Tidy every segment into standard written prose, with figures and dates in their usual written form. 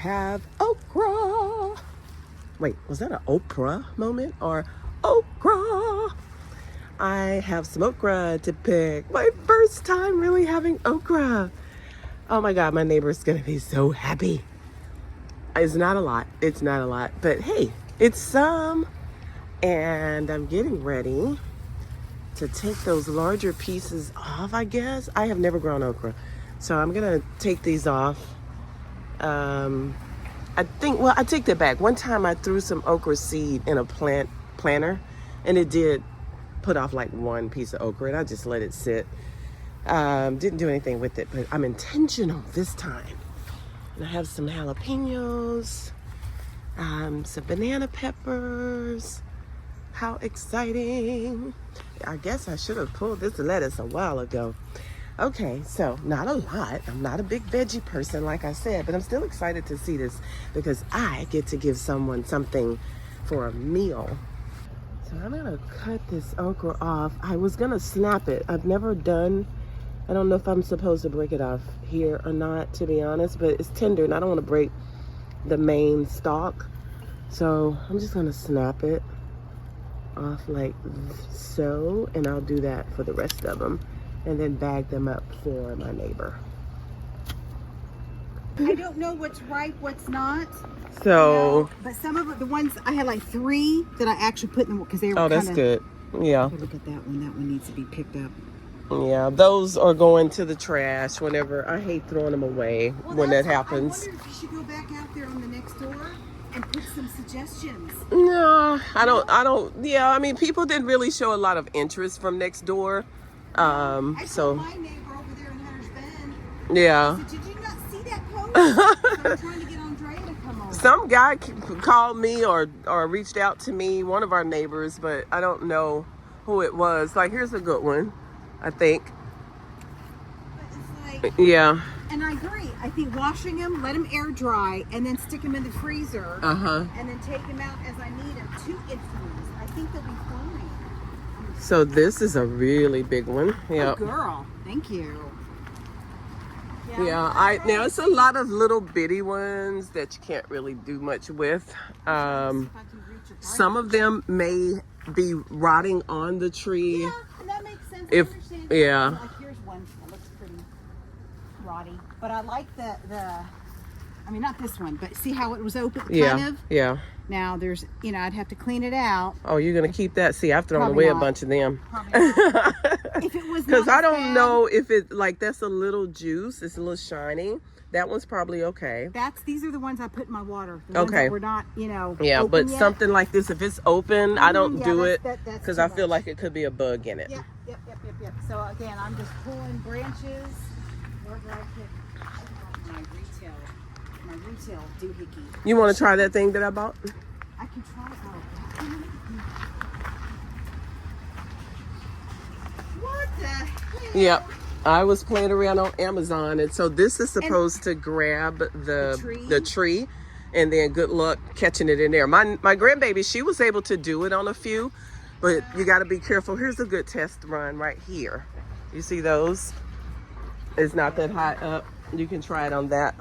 have okra. Wait, was that an Oprah moment or okra? I have some okra to pick. My first time really having okra. Oh my God, my neighbor's gonna be so happy. It's not a lot, but hey, it's some. And I'm getting ready to take those larger pieces off, I guess. I have never grown okra, so I'm gonna take these off. I take that back. One time I threw some okra seed in a planter, and it did put off like one piece of okra, and I just let it sit. Didn't do anything with it, but I'm intentional this time. And I have some jalapeños, some banana peppers. How exciting. I guess I should have pulled this lettuce a while ago. Okay, so not a lot. I'm not a big veggie person, like I said, but I'm still excited to see this because I get to give someone something for a meal. So I'm gonna cut this okra off. I was gonna snap it. I've never done, I don't know if I'm supposed to break it off here or not, to be honest, but it's tender and I don't wanna break the main stalk. So I'm just gonna snap it off like so, and I'll do that for the rest of them. And then bag them up for my neighbor. I don't know what's ripe, what's not. So, but some of the ones, I had like 3 that I actually put in them because they were that's good. Yeah. Look at that one. That one needs to be picked up. Yeah, those are going to the trash whenever. I hate throwing them away when that happens. I wonder if you should go back out there on the next door and put some suggestions. No, I don't. Yeah, I mean, people didn't really show a lot of interest from next door. I so told my neighbor over there in Hunter's Bend. Yeah. I said, did you not see that post? So I'm trying to get Andrea to come over. Some guy called me or reached out to me, one of our neighbors, but I don't know who it was. Like, here's a good one, I think. But it's like, yeah. And I agree. I think washing them, let them air dry, and then stick them in the freezer. And then take them out as I need them to infuse. I think they'll be fine. So this is a really big one. Yeah. Oh, girl, thank you. Yeah, now it's a lot of little bitty ones that you can't really do much with. Some of them may be rotting on the tree. Yeah, that makes sense. If, I understand. yeah. Like, here's one that looks pretty rotty, but I like the. I mean, not this one, but see how it was open, kind of? Yeah. Now there's, I'd have to clean it out. Oh, you're going to keep that? See, I've thrown Probably away not. a bunch of them. If it was Because I don't know if it, like, that's a little juice. It's a little shiny. That one's probably okay. These are the ones I put in my water. The ones Okay. that were not, Yeah, open but yet. something like this, if it's open, I don't do it that's because too I feel much. like it could be a bug in it. Yep. So again, I'm just pulling branches wherever I can. My retail doohickey. You want to try that thing that I bought? I can try. What the hell? Yep. I was playing around on Amazon, and so this is supposed to grab the tree, and then good luck catching it in there. My grandbaby, she was able to do it on a few, but you got to be careful. Here's a good test run right here. You see those? It's not that high up. You can try it on that.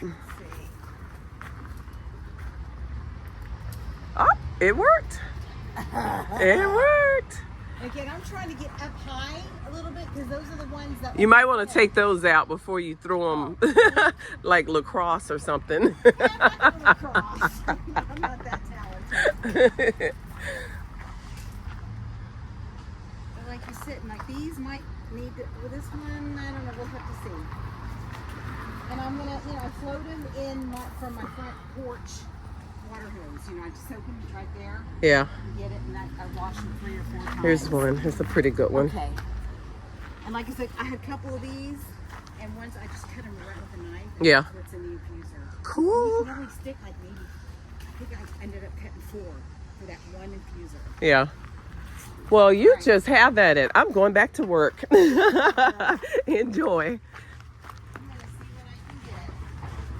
Oh, it worked. It worked. Again, I'm trying to get up high a little bit because those are the ones that... You might want to take those out before you throw them like lacrosse or something. I'm not that talented. But like you said, like these might need to... Well, this one, I don't know. We'll have to see. And I'm going to, I float them in from my front porch water hose. I just soak them right there. Yeah. You get it, and I wash them 3 or 4 times. Here's one. It's a pretty good one. Okay. And like I said, I had a couple of these, and once I just cut them right with a knife. Yeah. That's what's in the infuser. Cool. You can only stick like maybe, I think I ended up cutting 4 for that one infuser. Yeah. Well, you just have at it. I'm going back to work. Enjoy.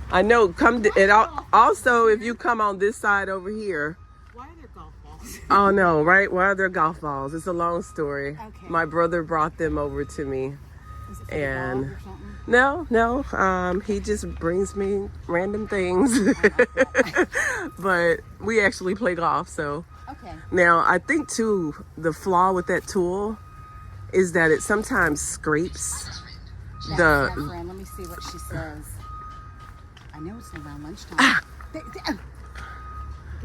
I know. Also, if you come on this side over here. Why are there golf balls? Oh no! Right? Why are there golf balls? It's a long story. Okay. My brother brought them over to me, Is it for and the dog or something? No, no. He just brings me random things. But we actually play golf, so. Okay. Now, I think too, the flaw with that tool is that it sometimes scrapes That's the. my friend. Let me see what she says. I know it's around lunchtime.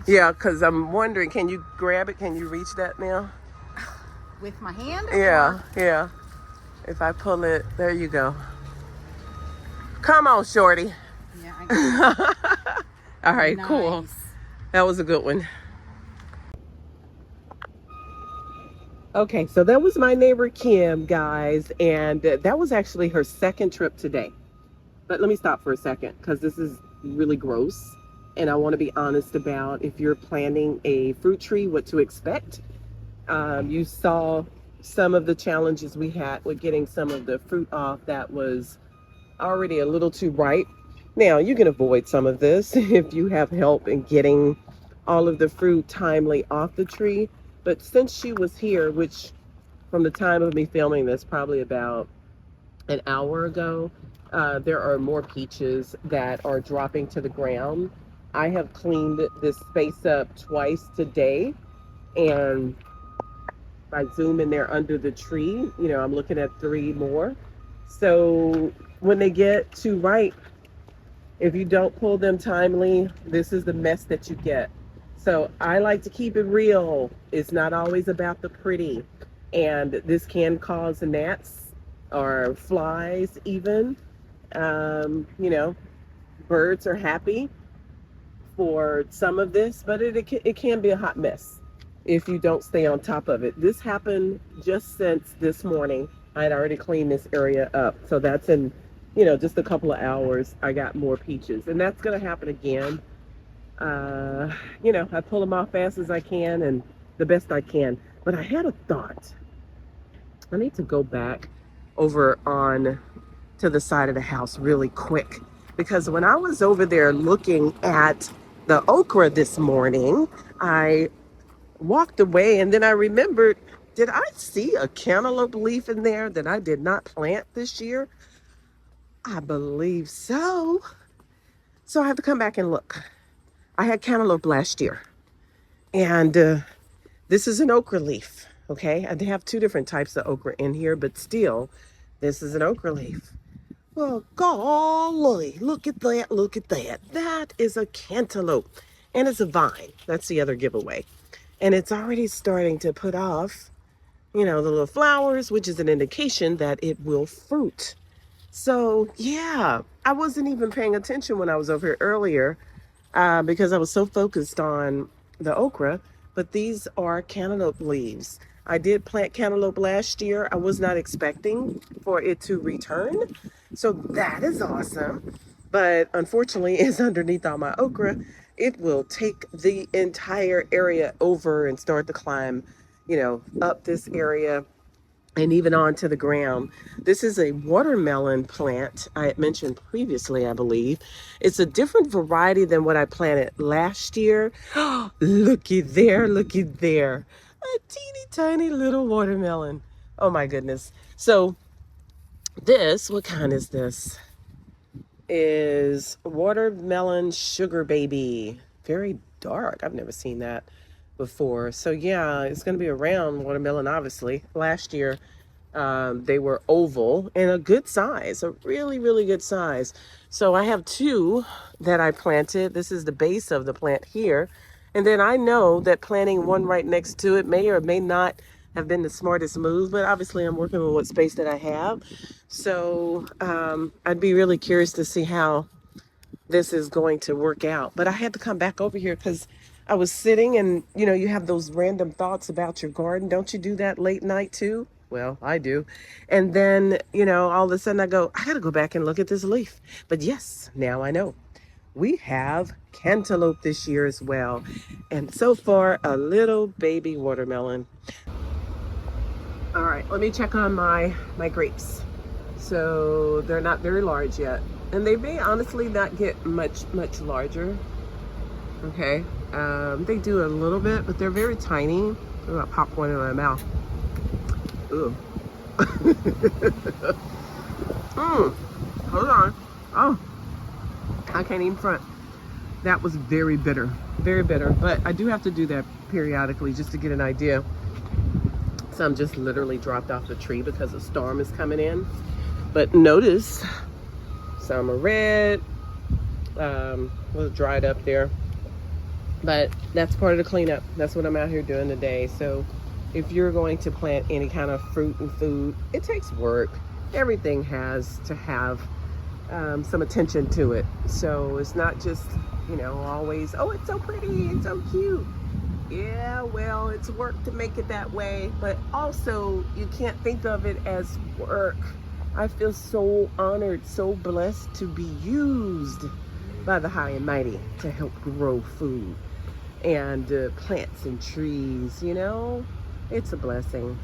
Yeah, because I'm wondering, can you grab it? Can you reach that now? With my hand? Yeah, yeah. If I pull it, there you go. Come on, shorty. Yeah, I got it. All right, cool. Nice. That was a good one. Okay, so that was my neighbor Kim, guys, and that was actually her second trip today. But let me stop for a second because this is really gross, and I want to be honest about if you're planting a fruit tree, what to expect. You saw some of the challenges we had with getting some of the fruit off that was already a little too ripe. Now, you can avoid some of this if you have help in getting all of the fruit timely off the tree. But since she was here, which from the time of me filming this, probably about an hour ago, there are more peaches that are dropping to the ground. I have cleaned this space up twice today, and if I zoom in there under the tree, I'm looking at 3 more. So when they get too ripe, if you don't pull them timely, this is the mess that you get. So I like to keep it real. It's not always about the pretty. And this can cause gnats or flies even. Birds are happy for some of this, but it can be a hot mess if you don't stay on top of it. This happened just since this morning. I had already cleaned this area up. So that's in, just a couple of hours, I got more peaches. And that's going to happen again. I pull them off fast as I can and the best I can. But I had a thought. I need to go back over on to the side of the house really quick. Because when I was over there looking at the okra this morning, I walked away and then I remembered, did I see a cantaloupe leaf in there that I did not plant this year? I believe so. So I have to come back and look. I had cantaloupe last year, and this is an okra leaf, okay? I have 2 different types of okra in here, but still, this is an okra leaf. Well, golly, look at that, look at that. That is a cantaloupe, and it's a vine. That's the other giveaway. And it's already starting to put off, the little flowers, which is an indication that it will fruit. So, yeah, I wasn't even paying attention when I was over here earlier because I was so focused on the okra, but these are cantaloupe leaves. I did plant cantaloupe last year. I was not expecting for it to return. So that is awesome. But unfortunately, it's underneath all my okra. It will take the entire area over and start to climb, up this area and even onto the ground. This is a watermelon plant I had mentioned previously, I believe. It's a different variety than what I planted last year. Looky there, looky there. A teeny tiny little watermelon. Oh my goodness. So this, what kind is this? Is watermelon sugar baby. Very dark. I've never seen that before. So yeah, it's going to be a round watermelon, obviously. Last year, they were oval and a good size, a really, really good size. So I have 2 that I planted. This is the base of the plant here. And then I know that planting one right next to it may or may not have been the smartest move, but obviously I'm working with what space that I have. So I'd be really curious to see how this is going to work out. But I had to come back over here because I was sitting and, you have those random thoughts about your garden. Don't you do that late night too? Well, I do. And then, all of a sudden I got to go back and look at this leaf. But yes, now I know. We have cantaloupe this year as well. And so far, a little baby watermelon. All right, let me check on my grapes. So they're not very large yet. And they may honestly not get much larger. Okay, they do a little bit, but they're very tiny. I'm gonna pop one in my mouth. Ooh. Hold on. Oh, I can't even front. That was very bitter, but I do have to do that periodically just to get an idea. Some just literally dropped off the tree because a storm is coming in. But notice some are red, was dried up there. But that's part of the cleanup. That's what I'm out here doing today. So if you're going to plant any kind of fruit and food, it takes work. Everything has to have some attention to it. So it's not just, you know, always, oh, it's so pretty, it's so cute. Yeah, well, it's work to make it that way, but also you can't think of it as work. I feel so honored, so blessed to be used by the high and mighty to help grow food and plants and trees, you know? It's a blessing.